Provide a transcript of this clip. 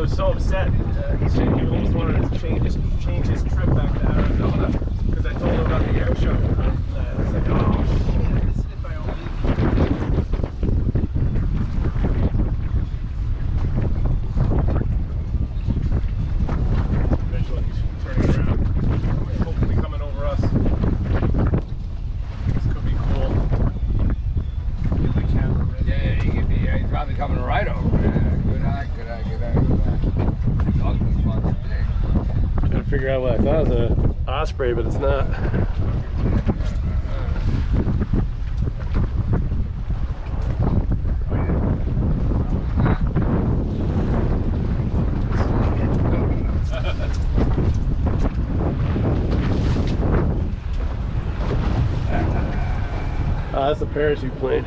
was so upset. He said he almost wanted to change his trip back to Arizona because I told him about the air show. It's like, oh shit, I missed it by all means. Eventually he's turning around, hopefully coming over us. This could be cool. Get the camera ready. Yeah, he could be. He's probably coming right over. Good eye. Dog was fun today. Trying to figure out what I thought was an osprey, but it's not. That's a parachute plane.